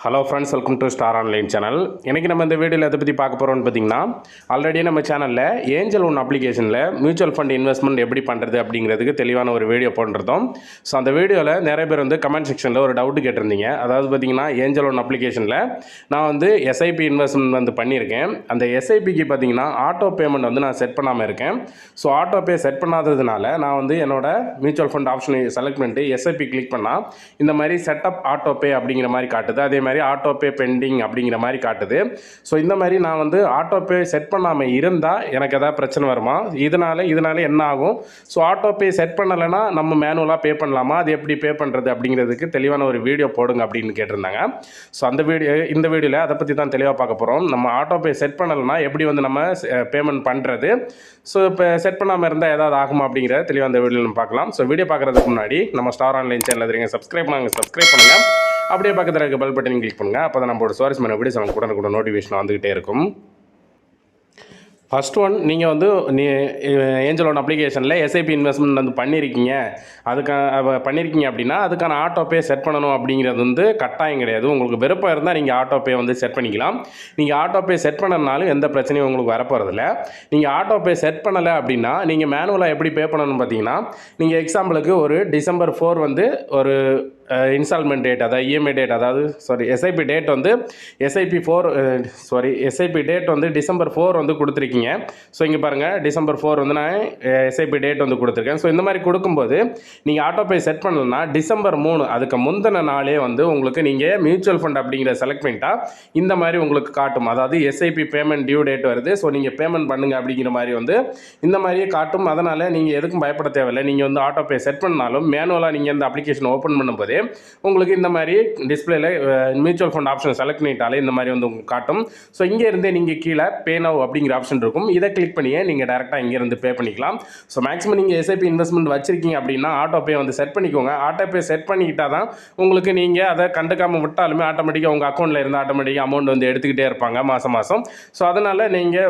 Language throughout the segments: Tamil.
Hello friends, welcome to star online channel. இன்றைக்கி நம்ம இந்த வீடியோவில் எதை பற்றி பார்க்க போகிறோம்னு பார்த்தீங்கன்னா, ஆல்ரெடி நம்ம சேனலில் ஏஞ்சல் ஒன் அப்ளிகேஷனில் மியூச்சுவல் ஃபண்ட் இன்வெஸ்ட்மெண்ட் எப்படி பண்ணுறது அப்படிங்கிறதுக்கு தெளிவான ஒரு வீடியோ போட்டிருந்தோம். ஸோ அந்த வீடியோவில் நிறைய பேர் கமெண்ட் செக்ஷனில் ஒரு டவுட் கேட்டிருந்தீங்க. அதாவது பார்த்தீங்கன்னா, ஏஞ்சல் ஒன் அப்ளிகேஷனில் நான் எஸ்ஐபி இன்வெஸ்ட்மெண்ட் பண்ணியிருக்கேன். அந்த எஸ்ஐபிக்கு பார்த்தீங்கன்னா ஆட்டோ பேமெண்ட் நான் செட் பண்ணாமல் இருக்கேன். ஸோ ஆட்டோ பே செட் பண்ணாததுனால நான் என்னோட மியூச்சுவல் ஃபண்ட் ஆப்ஷனை செலக்ட் பண்ணிட்டு எஸ்ஐபி கிளிக் பண்ணால் இந்த மாதிரி செட்டப் ஆட்டோ பே அப்படிங்கிற மாதிரி காட்டுது. அதே மாதிரி ஆட்டோ பே பெண்டிங் அப்படிங்கிற மாதிரி காட்டுது. ஸோ இந்த மாதிரி நான் ஆட்டோ பே செட் பண்ணாமல் இருந்தால் எனக்கு எதாவது பிரச்சனை வருமா, இதனால என்ன ஆகும், ஸோ ஆட்டோ பே செட் பண்ணலைன்னா நம்ம மேனுவலாக பே பண்ணலாமா, அது எப்படி பே பண்ணுறது அப்படிங்கிறதுக்கு தெளிவான ஒரு வீடியோ போடுங்க அப்படின்னு கேட்டிருந்தாங்க. ஸோ இந்த வீடியோவில் அதை பற்றி தான் தெளிவாக பார்க்க போகிறோம். நம்ம ஆட்டோ பே செட் பண்ணலைன்னா எப்படி நம்ம பேமெண்ட் பண்ணுறது, ஸோ இப்போ செட் பண்ணாமல் இருந்தால் ஏதாவது ஆகுமா அப்படிங்கிற தெளிவாக அந்த வீடியோவில் நம்ம பார்க்கலாம். ஸோ வீடியோ பார்க்குறதுக்கு முன்னாடி நம்ம ஸ்டார் ஆன்லைன் சேனல் எதிரிங்க சப்ஸ்கிரைப் பண்ணுங்கள். அப்படியே பக்கத்தில் இருக்க பெல் பட்டன் கிளிக் பண்ணுங்கள். அப்போ தான் நம்மளோட சுவாரஸ்யமான வீடியோஸ் நமக்கு உடனுக்குடன் நோட்டிஃபிகேஷன் வந்துகிட்டே இருக்கும். ஃபஸ்ட் ஒன், நீங்கள் ஏஞ்சல் ஒன் அப்ளிகேஷனில் எஸ்ஐபி இன்வெஸ்ட்மெண்ட் பண்ணியிருக்கீங்க அப்படின்னா அதுக்கான ஆட்டோ பே செட் பண்ணணும் அப்படிங்கிறது கட்டாயம் கிடையாது. உங்களுக்கு விருப்பம் இருந்தால் நீங்கள் ஆட்டோ பே செட் பண்ணிக்கலாம். நீங்கள் ஆட்டோ பே செட் பண்ணனாலும் எந்த பிரச்சனையும் உங்களுக்கு வரப்போகிறதில்ல. நீங்கள் ஆட்டோ பே செட் பண்ணலை அப்படின்னா நீங்கள் மேனுவலாக எப்படி பே பண்ணணும்னு பார்த்தீங்கன்னா, நீங்கள் எக்ஸாம்பிளுக்கு ஒரு December 4 ஒரு இன்ஸ்டால்மெண்ட் டேட், அதாவது EMI date, SIP date SIP date December 4 கொடுத்துருக்கீங்க. ஸோ இங்கே பாருங்கள், December 4 நான் எஸ்ஐபி டேட் கொடுத்துருக்கேன். ஸோ இந்த மாதிரி கொடுக்கும்போது நீங்கள் ஆட்டோ பே செட் பண்ணலன்னா December 3 அதுக்கு முந்தின நாளே உங்களுக்கு நீங்கள் மியூச்சுவல் ஃபண்ட் அப்படிங்கிற செலக்ட் பண்ணிட்டா இந்த மாதிரி உங்களுக்கு காட்டும். அதாவது எஸ்ஐபி பேமெண்ட் டியூ டேட் வருது, ஸோ நீங்கள் பேமெண்ட் பண்ணுங்கள் அப்படிங்கிற மாதிரி இந்த மாதிரியே காட்டும். அதனால் நீங்கள் எதுக்கும் பயப்பட தேவையில்லை. நீங்கள் ஆட்டோ பே செட் பண்ணாலும் மேனுவலாக நீங்கள் இந்த அப்ளிகேஷன் ஓப்பன் பண்ணும்போது உங்களுக்கு இந்த மாதிரி டிஸ்பிளேல மியூச்சுவல் ஃபண்ட் ஆப்ஷன் செலக்ட் பண்ணிட்டாலே இந்த மாதிரி உங்களுக்கு காட்டும். ஸோ இங்கேருந்தே நீங்கள் கீழே பே நவ் அப்படிங்கிற ஆப்ஷன் இருக்கும். இதை கிளிக் பண்ணியே நீங்கள் டேரெக்டாக இங்கேருந்து பே பண்ணிக்கலாம். ஸோ மேக்ஸிமம் நீங்கள் எஸ்ஐபி இன்வெஸ்ட்மெண்ட் வச்சிருக்கீங்க அப்படின்னா ஆட்டோ பே செட் பண்ணிக்கோங்க. ஆட்டோ பே செட் பண்ணிக்கிட்டால் தான் உங்களுக்கு நீங்கள் அதை கண்டுக்காமல் விட்டாலுமே ஆட்டோமேட்டிக்காக உங்கள் அக்கௌண்ட்டில் இருந்து ஆட்டோமேட்டிக்காக அமௌண்ட் எடுத்துக்கிட்டே இருப்பாங்க மாதம். ஸோ அதனால் நீங்கள்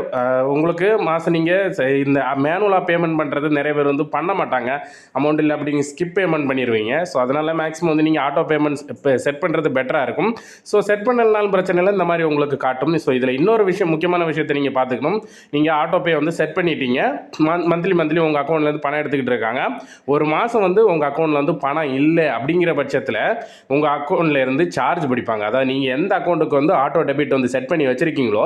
உங்களுக்கு மாதம் நீங்கள் இந்த மேனுவலாக பேமெண்ட் பண்ணுறது நிறைய பேர் பண்ண மாட்டாங்க. அமௌண்ட் இல்லை அப்படிங்க ஸ்கிப் பேமெண்ட் பண்ணிடுவீங்க. ஸோ அதனால் மேக்ஸிமம் நீங்கள் ஆட்டோ பேமெண்ட் செட் பண்ணுறது பெட்டராக இருக்கும். ஸோ செட் பண்ணலனாலும் பிரச்சனை இல்லை, இந்த மாதிரி உங்களுக்கு காட்டும். ஸோ இதில் இன்னொரு முக்கியமான விஷயத்தை நீங்கள் பார்த்துக்கணும். நீங்கள் ஆட்டோ பே செட் பண்ணிட்டீங்க, மந்த்லி உங்கள் அக்கௌண்ட்லேருந்து பணம் எடுத்துக்கிட்டு இருக்காங்க. ஒரு மாதம் உங்கள் அக்கௌண்ட்டில் பணம் இல்லை அப்படிங்கிற பட்சத்தில் உங்கள் அக்கௌண்ட்டில் இருந்து சார்ஜ் பிடிப்பாங்க. அதாவது நீங்கள் எந்த அக்கௌண்ட்டுக்கு ஆட்டோ டெபிட் செட் பண்ணி வச்சுருக்கீங்களோ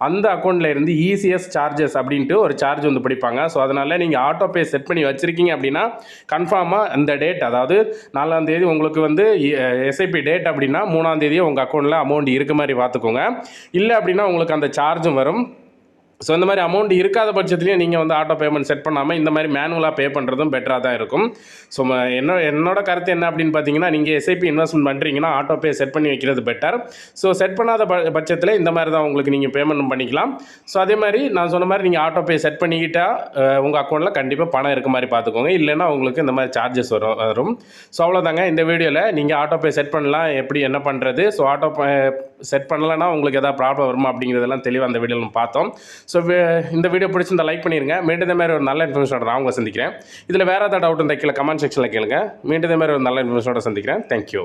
அந்த அக்கௌண்ட்டில் இருந்து இசிஎஸ் சார்ஜஸ் அப்படின்ட்டு ஒரு சார்ஜ் பிடிப்பாங்க. ஸோ அதனால் நீங்கள் ஆட்டோ பே செட் பண்ணி வச்சுருக்கீங்க அப்படின்னா கன்ஃபார்மாக அந்த டேட், அதாவது 4ஆம் தேதி உங்களுக்கு எஸ்ஐபி டேட் அப்படின்னா 3ஆம் தேதியே உங்கள் அக்கௌண்ட்டில் அமௌண்ட் இருக்க மாதிரி பார்த்துக்கோங்க. இல்லை அப்படின்னா உங்களுக்கு அந்த சார்ஜும் வரும். ஸோ இந்த மாதிரி அமௌண்ட் இருக்காத பட்சத்துலேயும் நீங்கள் ஆட்டோ பேமெண்ட் செட் பண்ணாமல் இந்த மாதிரி மேனுவலாக பே பண்ணுறதும் பெட்டராக தான் இருக்கும். ஸோ என்னோட கருத்து என்ன அப்படின்னு பார்த்தீங்கன்னா, நீங்கள் எஸ்ஐபி இன்வெஸ்ட்மெண்ட் பண்ணுறீங்கன்னா ஆட்டோ பே செட் பண்ணி வைக்கிறது பெட்டர். ஸோ செட் பண்ணாத பட்சத்தில் இந்த மாதிரி தான் உங்களுக்கு நீங்கள் பேமெண்ட் பண்ணிக்கலாம். ஸோ அதே மாதிரி நான் சொன்ன மாதிரி நீங்கள் ஆட்டோ பே செட் பண்ணிக்கிட்டால் உங்கள் அக்கௌண்ட்டில் கண்டிப்பாக பணம் இருக்க மாதிரி பார்த்துக்கோங்க. இல்லைன்னா உங்களுக்கு இந்த மாதிரி சார்ஜஸ் வரும். ஸோ அவ்வளோதாங்க. இந்த வீடியோவில் நீங்கள் ஆட்டோ பே செட் பண்ணலாம், எப்படி என்ன பண்ணுறது, ஸோ ஆட்டோ செட் பண்ணலைன்னா உங்களுக்கு எதாவது ப்ராப்ளம் வருமா அப்படிங்கிறதெல்லாம் தெளிவாக அந்த வீடியோவில் பார்த்தோம். ஸோ இந்த வீடியோ பிடிச்சிருந்தா லைக் பண்ணிடுங்க. மீண்டும் இதே மாதிரி ஒரு நல்ல இன்ஃபர்மேஷனோட நான் உங்களை சந்திக்கிறேன். இதில் வேறு ஏதாவது டவுட் இருந்தால் கீழே கமெண்ட் செக்ஷனில் கேளுங்க. மீண்டும் இதே மாதிரி ஒரு நல்ல இன்ஃபர்மேஷனோட சந்திக்கிறேன். தேங்க்யூ.